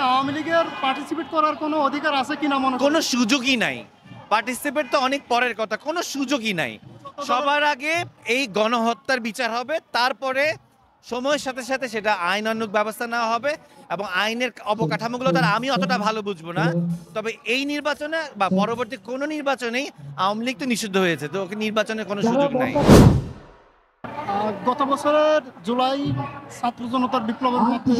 আওয়ামী লীগের পার্টিসিপেট করার কোনো অধিকার আছে কিনা মনে করেন? কোনো সুযোগই নাই। পার্টিসিপেট তো অনেক পরের কথা, কোনো সুযোগই নাই। সবার আগে এই গণহত্যার বিচার হবে, তারপরে সময়ের সাথে সাথে সেটা আইনানুগ ব্যবস্থা নেওয়া হবে এবং আইনের অবকাঠামোগুলো তার আমি অতটা ভালো বুঝবো না। তবে এই নির্বাচনে বা পরবর্তী কোনো নির্বাচনেই আওয়ামী লীগ তো নিষিদ্ধ হয়েছে, তো ওকে নির্বাচনের কোনো সুযোগ নাই। গত বছরের জুলাই ছাত্র জনতার বিপ্লবের মধ্যে আপনি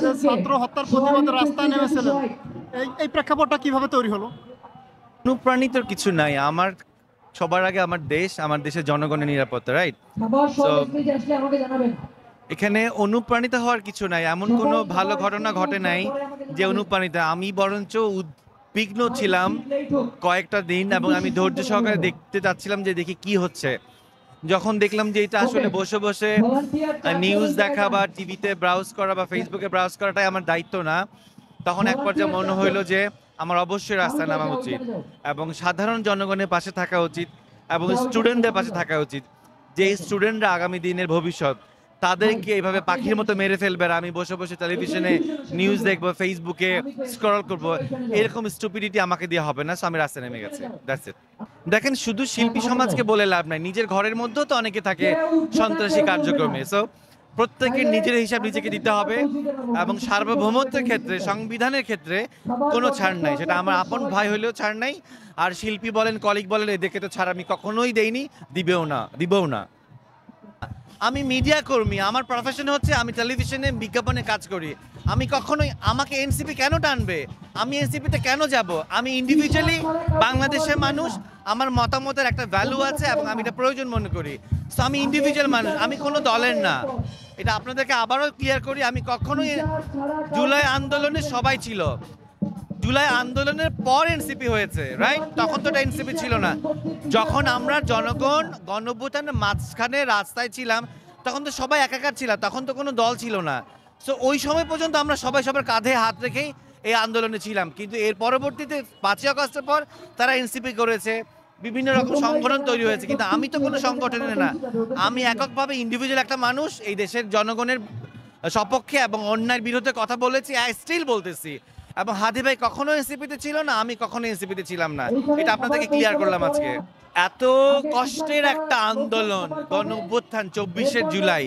যে ছাত্র হত্যার প্রতিবাদে রাস্তায় নেমেছিলেন, এই প্রেক্ষাপটটা কিভাবে তৈরি হলো? অনুপ্রাণিত কিছু নাই। আমার সবার আগে আমার দেশ, আমার দেশের জনগণের নিরাপত্তা, রাইট? এখানে অনুপ্রাণিত হওয়ার কিছু নাই, এমন কোনো ভালো ঘটনা ঘটে নাই যে অনুপ্রাণিত। আমি বরঞ্চ উদ্বিগ্ন ছিলাম কয়েকটা দিন এবং আমি ধৈর্য সহকারে দেখতে চাচ্ছিলাম যে দেখি কি হচ্ছে। যখন দেখলাম যে এটা আসলে বসে বসে নিউজ দেখা বা টিভিতে ব্রাউজ করা বা ফেসবুকে ব্রাউজ করাটাই আমার দায়িত্ব না, তখন এক পর্যায়ে মনে হইলো যে আমার অবশ্যই রাস্তায় নামা উচিত এবং সাধারণ জনগণের পাশে থাকা উচিত এবং স্টুডেন্টদের পাশে থাকা উচিত। যে স্টুডেন্টরা আগামী দিনের ভবিষ্যৎ, তাদেরকে এইভাবে পাখির মতো মেরে ফেলবে আর আমি বসে বসে টেলিভিশনে নিউজ দেখবো, ফেসবুকে স্ক্রল করবো, এরকম স্টুপিডিটি আমাকে দিয়ে হবে না। সো আমি রাস্তায় নেমে গেছি, দ্যাটস ইট। দেখেন, শুধু শিল্পী সমাজকে বলে লাভ নাই, নিজের ঘরের মধ্যেও তো অনেকে থাকে সন্ত্রাসী কার্যক্রমে। সো প্রত্যেকের নিজের হিসাব নিজেকে দিতে হবে এবং সার্বভৌমত্বের ক্ষেত্রে, সংবিধানের ক্ষেত্রে কোনো ছাড় নাই। সেটা আমার আপন ভাই হলেও ছাড় নাই, আর শিল্পী বলেন, কলিগ বলেন, এদেরকে তো ছাড় আমি কখনোই দেইনি, দিবেও না। আমি মিডিয়া কর্মী, আমার প্রফেশন হচ্ছে আমি টেলিভিশনে বিজ্ঞাপনে কাজ করি। আমি কখনোই, আমাকে এনসিপি কেন টানবে, আমি এনসিপিতে কেন যাব? আমি ইন্ডিভিজুয়ালি বাংলাদেশের মানুষ, আমার মতামতের একটা ভ্যালু আছে এবং আমি এটা প্রয়োজন মনে করি। সো আমি ইন্ডিভিজুয়াল মানুষ, আমি কোনো দলের না। এটা আপনাদেরকে আবারও ক্লিয়ার করি, আমি কখনোই, জুলাই আন্দোলনে সবাই ছিল, জুলাই আন্দোলনের পর এনসিপি হয়েছে, রাইট? তখন তো এটা এনসিপি ছিল না। যখন আমরা জনগণ গণঅভ্যুত্থানের মাঝখানে রাস্তায় ছিলাম, তখন তো সবাই একাকার ছিলাম, তখন তো কোনো দল ছিল না। সো ওই সময় পর্যন্ত আমরা সবাই সবার কাঁধে হাত রেখেই এই আন্দোলনে ছিলাম। কিন্তু এর পরবর্তীতে 5ই আগস্টের পর তারা এনসিপি করেছে, বিভিন্ন রকম সংগঠন তৈরি হয়েছে, কিন্তু আমি তো কোনো সংগঠনে না। আমি এককভাবে ইন্ডিভিজুয়াল একটা মানুষ, এই দেশের জনগণের সপক্ষে এবং অন্যায়ের বিরুদ্ধে কথা বলেছি, স্টিল বলতেছি। এবং হাদি ভাই কখনো এনসিপিতে ছিল না, আমি কখনো এনসিপিতে ছিলাম না, এটা আপনাদেরকে ক্লিয়ার করলাম আজকে। এত কষ্টের একটা আন্দোলন, গণঅভ্যুত্থান 24শে জুলাই,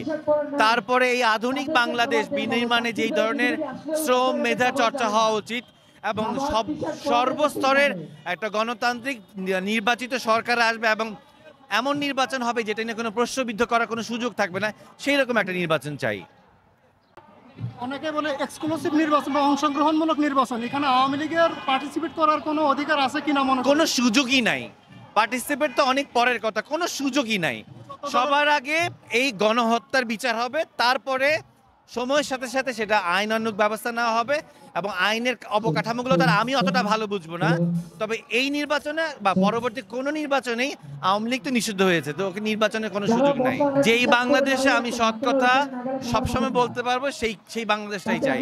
তারপরে এই আধুনিক বাংলাদেশ বিনির্মাণে যেই ধরনের শ্রম মেধা চর্চা হওয়া উচিত এবং সর্বস্তরের একটা গণতান্ত্রিক নির্বাচিত সরকার আসবে এবং এমন নির্বাচন হবে যেটা নিয়ে কোনো প্রশ্নবিদ্ধ করার কোনো সুযোগ থাকবে না, সেই রকম একটা নির্বাচন চাই। অনেকে বলে এক্সক্লুসিভ নির্বাচন বা অংশগ্রহণমূলক নির্বাচন, এখানে আওয়ামী লীগের পার্টিসিপেট করার কোনো অধিকার আছে কিনা মনে করেন? কোনো সুযোগই নাই। পার্টিসিপেট তো অনেক পরের কথা, কোনো সুযোগই নাই। সবার আগে এই গণহত্যার বিচার হবে, তারপরে সময়ের সাথে সাথে সেটা আইনানুগ ব্যবস্থা নেওয়া হবে এবং আইনের অবকাঠামোগুলো তার আমি অতটা ভালো বুঝবো না। তবে এই নির্বাচনে বা পরবর্তী কোনো নির্বাচনেই আওয়ামী লীগ তো নিষিদ্ধ হয়েছে, তো ওকে নির্বাচনের কোনো সুযোগ নাই। যেই বাংলাদেশে আমি সৎ কথা সবসময় বলতে পারবো, সেই বাংলাদেশটাই চাই।